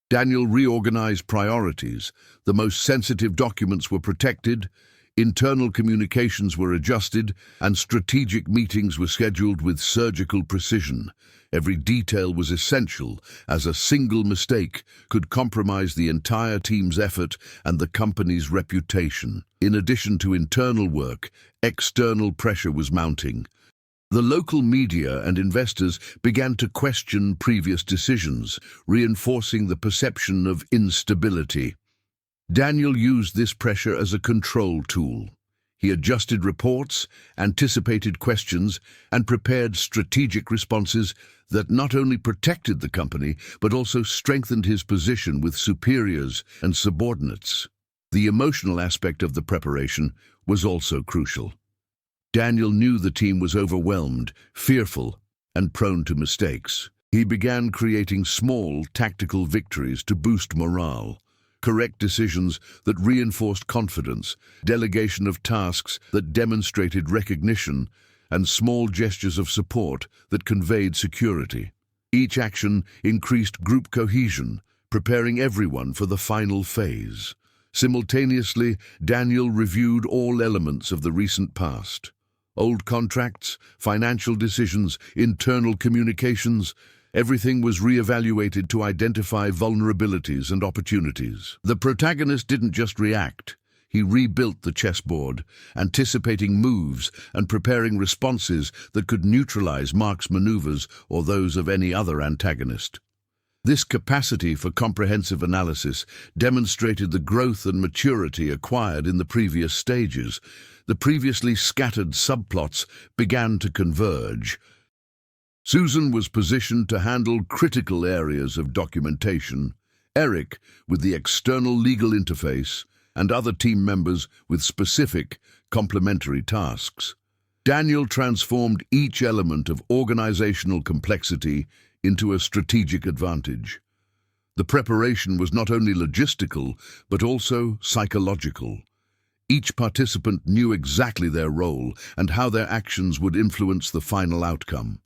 Daniel reorganized priorities. The most sensitive documents were protected, internal communications were adjusted, and strategic meetings were scheduled with surgical precision. Every detail was essential, as a single mistake could compromise the entire team's effort and the company's reputation. In addition to internal work, external pressure was mounting. The local media and investors began to question previous decisions, reinforcing the perception of instability. Daniel used this pressure as a control tool. He adjusted reports, anticipated questions, and prepared strategic responses that not only protected the company, but also strengthened his position with superiors and subordinates. The emotional aspect of the preparation was also crucial. Daniel knew the team was overwhelmed, fearful, and prone to mistakes. He began creating small, tactical victories to boost morale. Correct decisions that reinforced confidence, delegation of tasks that demonstrated recognition, and small gestures of support that conveyed security. Each action increased group cohesion, preparing everyone for the final phase. Simultaneously, Daniel reviewed all elements of the recent past. Old contracts, financial decisions, internal communications, everything was re-evaluated to identify vulnerabilities and opportunities. The protagonist didn't just react. He rebuilt the chessboard, anticipating moves and preparing responses that could neutralize Mark's maneuvers or those of any other antagonist. This capacity for comprehensive analysis demonstrated the growth and maturity acquired in the previous stages. The previously scattered subplots began to converge. Susan was positioned to handle critical areas of documentation, Eric with the external legal interface, and other team members with specific, complementary tasks. Daniel transformed each element of organizational complexity into a strategic advantage. The preparation was not only logistical, but also psychological. Each participant knew exactly their role and how their actions would influence the final outcome.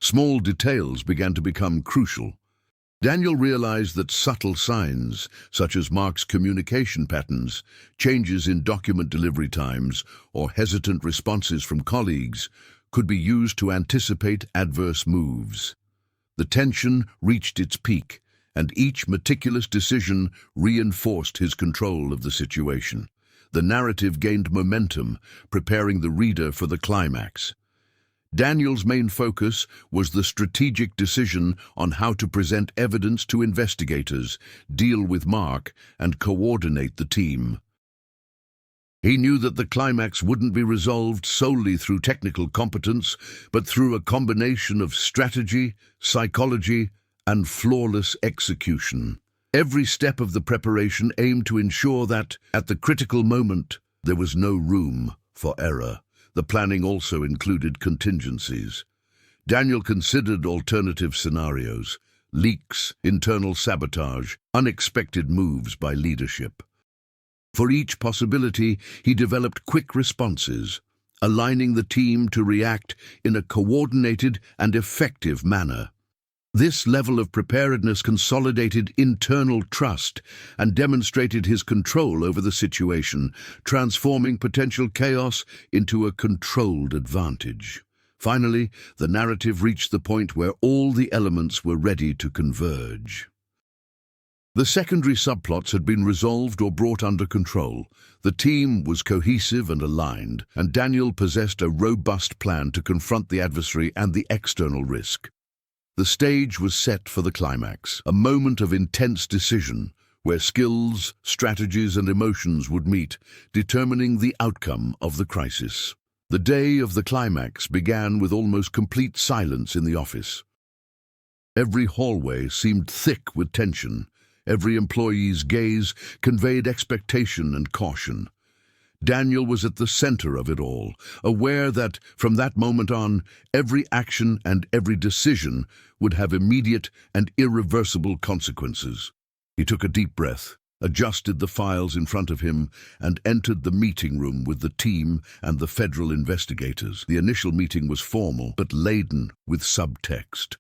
Small details began to become crucial. Daniel realized that subtle signs, such as Mark's communication patterns, changes in document delivery times, or hesitant responses from colleagues, could be used to anticipate adverse moves. The tension reached its peak, and each meticulous decision reinforced his control of the situation. The narrative gained momentum, preparing the reader for the climax. Daniel's main focus was the strategic decision on how to present evidence to investigators, deal with Mark, and coordinate the team. He knew that the climax wouldn't be resolved solely through technical competence, but through a combination of strategy, psychology, and flawless execution. Every step of the preparation aimed to ensure that, at the critical moment, there was no room for error. The planning also included contingencies. Daniel considered alternative scenarios, leaks, internal sabotage, unexpected moves by leadership. For each possibility, he developed quick responses, aligning the team to react in a coordinated and effective manner. This level of preparedness consolidated internal trust and demonstrated his control over the situation, transforming potential chaos into a controlled advantage. Finally, the narrative reached the point where all the elements were ready to converge. The secondary subplots had been resolved or brought under control. The team was cohesive and aligned, and Daniel possessed a robust plan to confront the adversary and the external risk. The stage was set for the climax, a moment of intense decision, where skills, strategies, and emotions would meet, determining the outcome of the crisis. The day of the climax began with almost complete silence in the office. Every hallway seemed thick with tension. Every employee's gaze conveyed expectation and caution. Daniel was at the center of it all, aware that, from that moment on, every action and every decision would have immediate and irreversible consequences. He took a deep breath, adjusted the files in front of him, and entered the meeting room with the team and the federal investigators. The initial meeting was formal, but laden with subtext.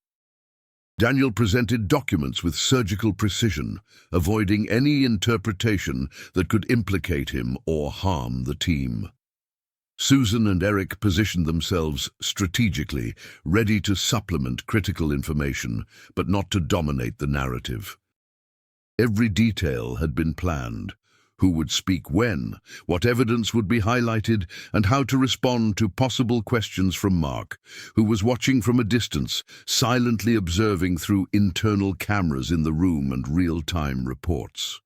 Daniel presented documents with surgical precision, avoiding any interpretation that could implicate him or harm the team. Susan and Eric positioned themselves strategically, ready to supplement critical information, but not to dominate the narrative. Every detail had been planned: who would speak when, what evidence would be highlighted, and how to respond to possible questions from Mark, who was watching from a distance, silently observing through internal cameras in the room and real-time reports.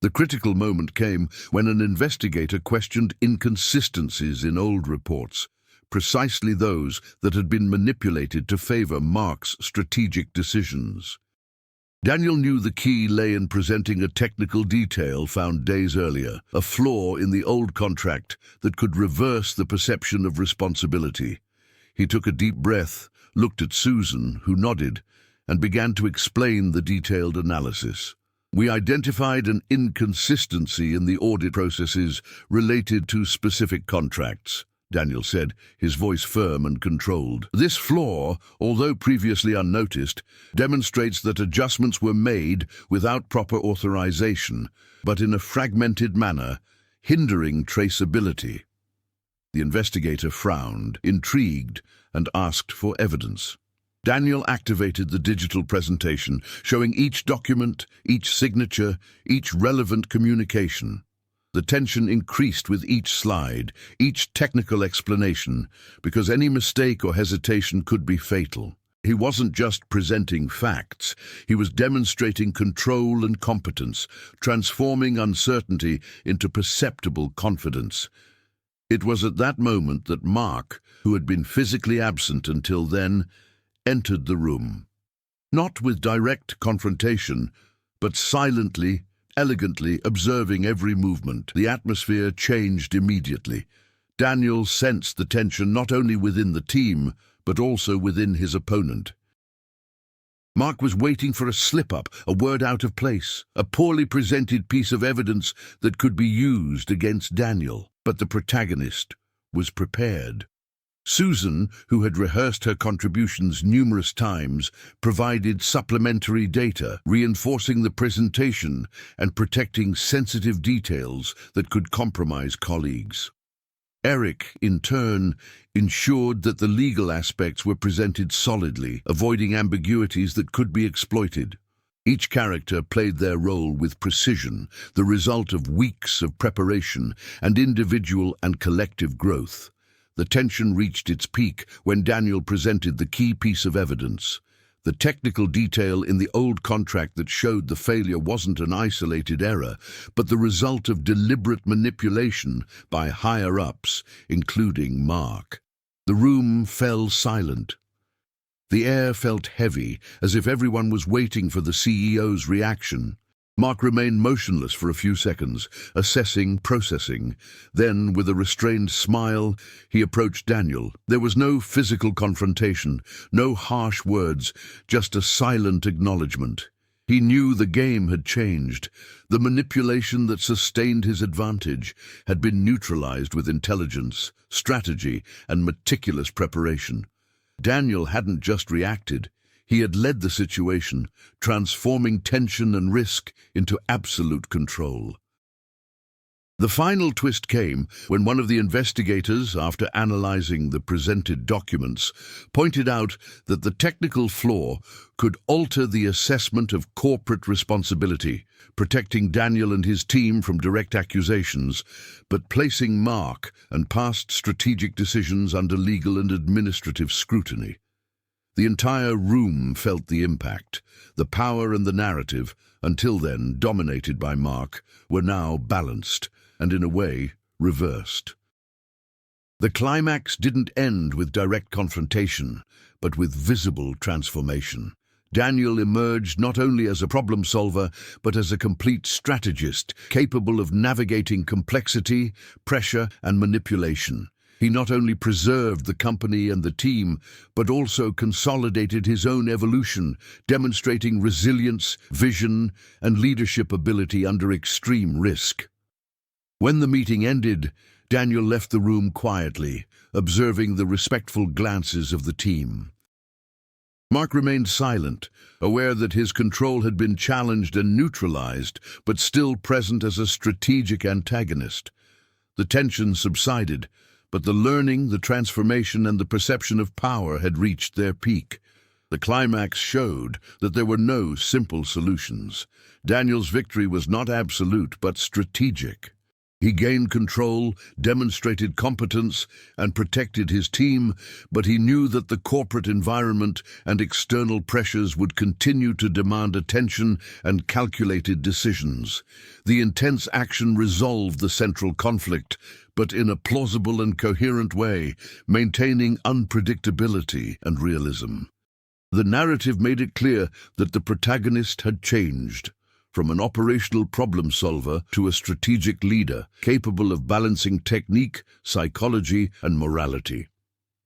The critical moment came when an investigator questioned inconsistencies in old reports, precisely those that had been manipulated to favor Mark's strategic decisions. Daniel knew the key lay in presenting a technical detail found days earlier, a flaw in the old contract that could reverse the perception of responsibility. He took a deep breath, looked at Susan, who nodded, and began to explain the detailed analysis. "We identified an inconsistency in the audit processes related to specific contracts," Daniel said, his voice firm and controlled. "This flaw, although previously unnoticed, demonstrates that adjustments were made without proper authorization, but in a fragmented manner, hindering traceability." The investigator frowned, intrigued, and asked for evidence. Daniel activated the digital presentation, showing each document, each signature, each relevant communication. The tension increased with each slide, each technical explanation, because any mistake or hesitation could be fatal. He wasn't just presenting facts, he was demonstrating control and competence, transforming uncertainty into perceptible confidence. It was at that moment that Mark, who had been physically absent until then, entered the room. Not with direct confrontation, but silently, elegantly observing every movement. The atmosphere changed immediately. Daniel sensed the tension not only within the team, but also within his opponent. Mark was waiting for a slip-up, a word out of place, a poorly presented piece of evidence that could be used against Daniel. But the protagonist was prepared. Susan, who had rehearsed her contributions numerous times, provided supplementary data, reinforcing the presentation and protecting sensitive details that could compromise colleagues. Eric, in turn, ensured that the legal aspects were presented solidly, avoiding ambiguities that could be exploited. Each character played their role with precision, the result of weeks of preparation and individual and collective growth. The tension reached its peak when Daniel presented the key piece of evidence. The technical detail in the old contract that showed the failure wasn't an isolated error, but the result of deliberate manipulation by higher-ups, including Mark. The room fell silent. The air felt heavy, as if everyone was waiting for the CEO's reaction. Mark remained motionless for a few seconds, assessing, processing. Then, with a restrained smile, he approached Daniel. There was no physical confrontation, no harsh words, just a silent acknowledgement. He knew the game had changed. The manipulation that sustained his advantage had been neutralized with intelligence, strategy, and meticulous preparation. Daniel hadn't just reacted. He had led the situation, transforming tension and risk into absolute control. The final twist came when one of the investigators, after analyzing the presented documents, pointed out that the technical flaw could alter the assessment of corporate responsibility, protecting Daniel and his team from direct accusations, but placing Mark and past strategic decisions under legal and administrative scrutiny. The entire room felt the impact. The power and the narrative, until then dominated by Mark, were now balanced, and in a way, reversed. The climax didn't end with direct confrontation, but with visible transformation. Daniel emerged not only as a problem solver, but as a complete strategist, capable of navigating complexity, pressure, and manipulation. He not only preserved the company and the team, but also consolidated his own evolution, demonstrating resilience, vision, and leadership ability under extreme risk. When the meeting ended, Daniel left the room quietly, observing the respectful glances of the team. Mark remained silent, aware that his control had been challenged and neutralized, but still present as a strategic antagonist. The tension subsided, but the learning, the transformation, and the perception of power had reached their peak. The climax showed that there were no simple solutions. Daniel's victory was not absolute, but strategic. He gained control, demonstrated competence, and protected his team, but he knew that the corporate environment and external pressures would continue to demand attention and calculated decisions. The intense action resolved the central conflict, but in a plausible and coherent way, maintaining unpredictability and realism. The narrative made it clear that the protagonist had changed, from an operational problem solver to a strategic leader, capable of balancing technique, psychology, and morality.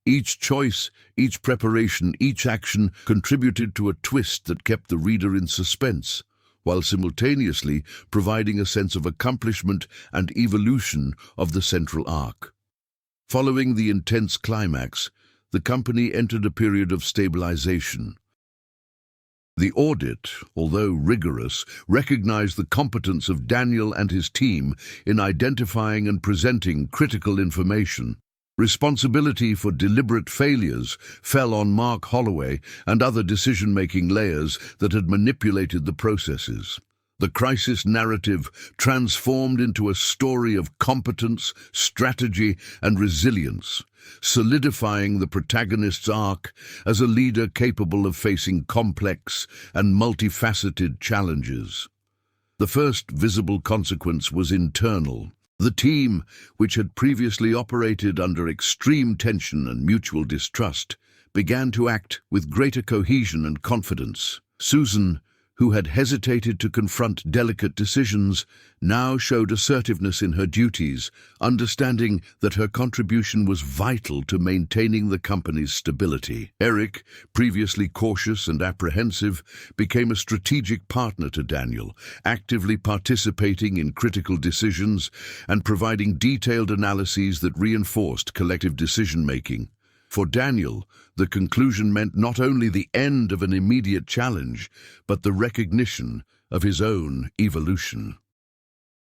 Each choice, each preparation, each action contributed to a twist that kept the reader in suspense, while simultaneously providing a sense of accomplishment and evolution of the central arc. Following the intense climax, the company entered a period of stabilization. The audit, although rigorous, recognized the competence of Daniel and his team in identifying and presenting critical information. Responsibility for deliberate failures fell on Mark Holloway and other decision-making layers that had manipulated the processes. The crisis narrative transformed into a story of competence, strategy, and resilience, solidifying the protagonist's arc as a leader capable of facing complex and multifaceted challenges. The first visible consequence was internal. The team, which had previously operated under extreme tension and mutual distrust, began to act with greater cohesion and confidence. Susan, who had hesitated to confront delicate decisions, now showed assertiveness in her duties, understanding that her contribution was vital to maintaining the company's stability. Eric, previously cautious and apprehensive, became a strategic partner to Daniel, actively participating in critical decisions and providing detailed analyses that reinforced collective decision-making. For Daniel, the conclusion meant not only the end of an immediate challenge, but the recognition of his own evolution.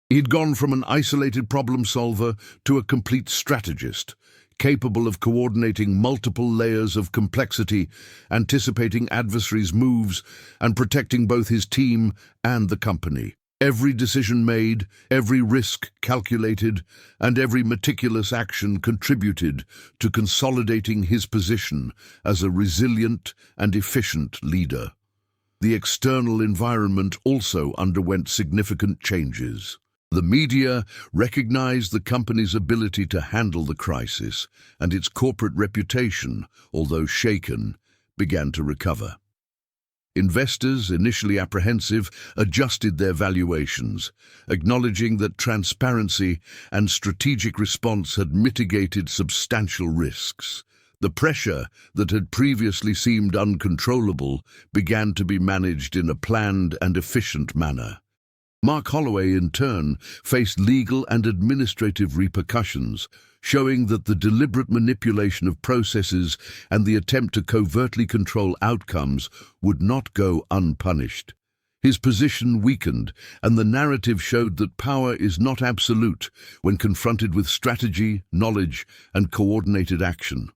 He'd gone from an isolated problem solver to a complete strategist, capable of coordinating multiple layers of complexity, anticipating adversaries' moves, and protecting both his team and the company. Every decision made, every risk calculated, and every meticulous action contributed to consolidating his position as a resilient and efficient leader. The external environment also underwent significant changes. The media recognized the company's ability to handle the crisis, and its corporate reputation, although shaken, began to recover. Investors, initially apprehensive, adjusted their valuations, acknowledging that transparency and strategic response had mitigated substantial risks. The pressure that had previously seemed uncontrollable began to be managed in a planned and efficient manner. Mark Holloway, in turn, faced legal and administrative repercussions, showing that the deliberate manipulation of processes and the attempt to covertly control outcomes would not go unpunished. His position weakened, and the narrative showed that power is not absolute when confronted with strategy, knowledge, and coordinated action.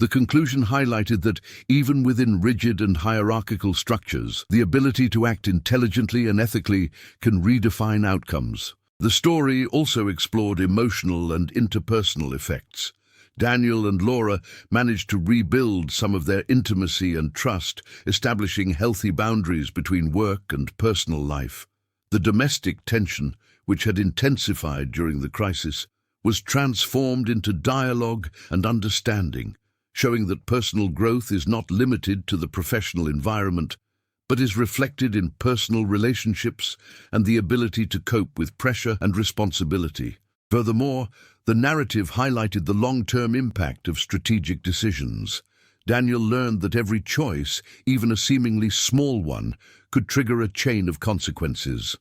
The conclusion highlighted that, even within rigid and hierarchical structures, the ability to act intelligently and ethically can redefine outcomes. The story also explored emotional and interpersonal effects. Daniel and Laura managed to rebuild some of their intimacy and trust, establishing healthy boundaries between work and personal life. The domestic tension, which had intensified during the crisis, was transformed into dialogue and understanding, showing that personal growth is not limited to the professional environment, but is reflected in personal relationships and the ability to cope with pressure and responsibility. Furthermore, the narrative highlighted the long-term impact of strategic decisions. Daniel learned that every choice, even a seemingly small one, could trigger a chain of consequences.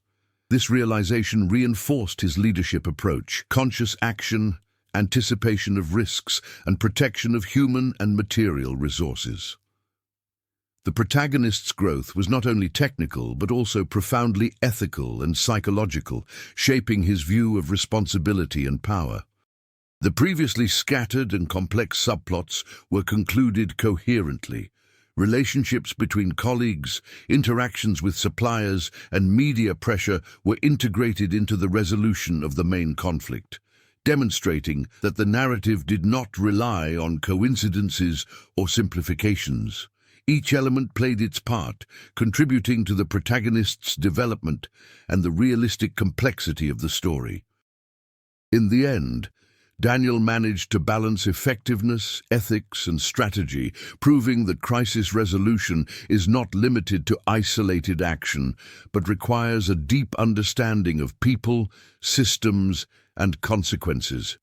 This realization reinforced his leadership approach: conscious action, anticipation of risks, and protection of human and material resources. The protagonist's growth was not only technical, but also profoundly ethical and psychological, shaping his view of responsibility and power. The previously scattered and complex subplots were concluded coherently. Relationships between colleagues, interactions with suppliers, and media pressure were integrated into the resolution of the main conflict, demonstrating that the narrative did not rely on coincidences or simplifications. Each element played its part, contributing to the protagonist's development and the realistic complexity of the story. In the end, Daniel managed to balance effectiveness, ethics, and strategy, proving that crisis resolution is not limited to isolated action, but requires a deep understanding of people, systems, and consequences.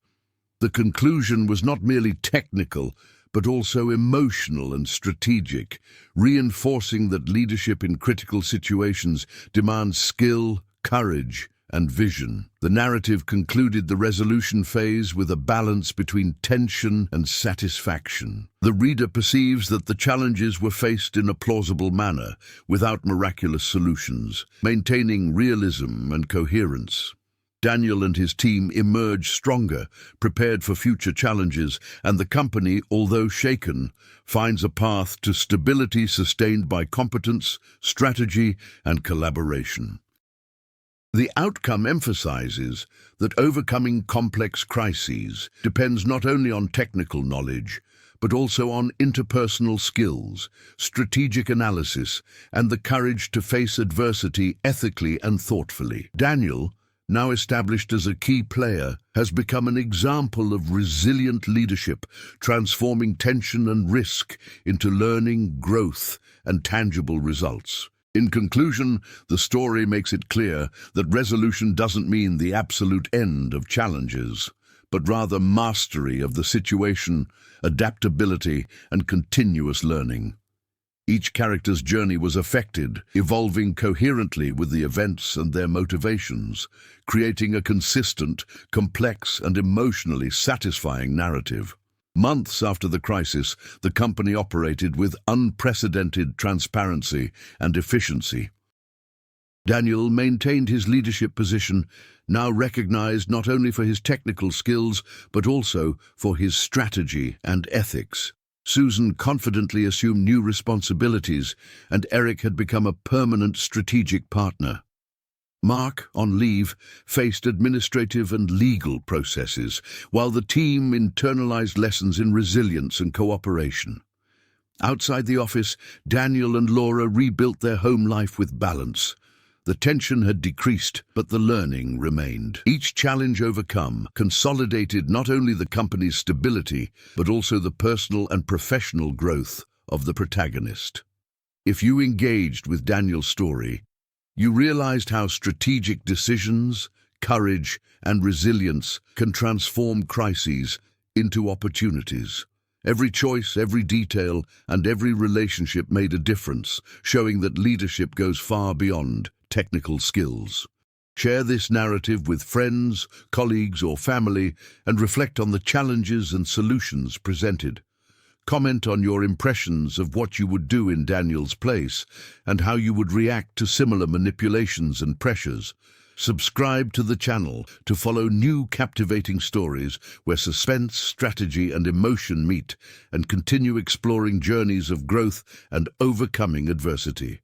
The conclusion was not merely technical, but also emotional and strategic, reinforcing that leadership in critical situations demands skill, courage, and vision. The narrative concluded the resolution phase with a balance between tension and satisfaction. The reader perceives that the challenges were faced in a plausible manner, without miraculous solutions, maintaining realism and coherence. Daniel and his team emerged stronger, prepared for future challenges, and the company, although shaken, finds a path to stability sustained by competence, strategy, and collaboration. The outcome emphasizes that overcoming complex crises depends not only on technical knowledge, but also on interpersonal skills, strategic analysis, and the courage to face adversity ethically and thoughtfully. Daniel, now established as a key player, has become an example of resilient leadership, transforming tension and risk into learning, growth, and tangible results. In conclusion, the story makes it clear that resolution doesn't mean the absolute end of challenges, but rather mastery of the situation, adaptability, and continuous learning. Each character's journey was affected, evolving coherently with the events and their motivations, creating a consistent, complex, and emotionally satisfying narrative. Months after the crisis, the company operated with unprecedented transparency and efficiency. Daniel maintained his leadership position, now recognized not only for his technical skills, but also for his strategy and ethics. Susan confidently assumed new responsibilities, and Eric had become a permanent strategic partner. Mark, on leave, faced administrative and legal processes, while the team internalized lessons in resilience and cooperation. Outside the office, Daniel and Laura rebuilt their home life with balance. The tension had decreased, but the learning remained. Each challenge overcome consolidated not only the company's stability, but also the personal and professional growth of the protagonist. If you engaged with Daniel's story, you realized how strategic decisions, courage, and resilience can transform crises into opportunities. Every choice, every detail, and every relationship made a difference, showing that leadership goes far beyond technical skills. Share this narrative with friends, colleagues, or family, and reflect on the challenges and solutions presented. Comment on your impressions of what you would do in Daniel's place and how you would react to similar manipulations and pressures. Subscribe to the channel to follow new captivating stories where suspense, strategy, and emotion meet, and continue exploring journeys of growth and overcoming adversity.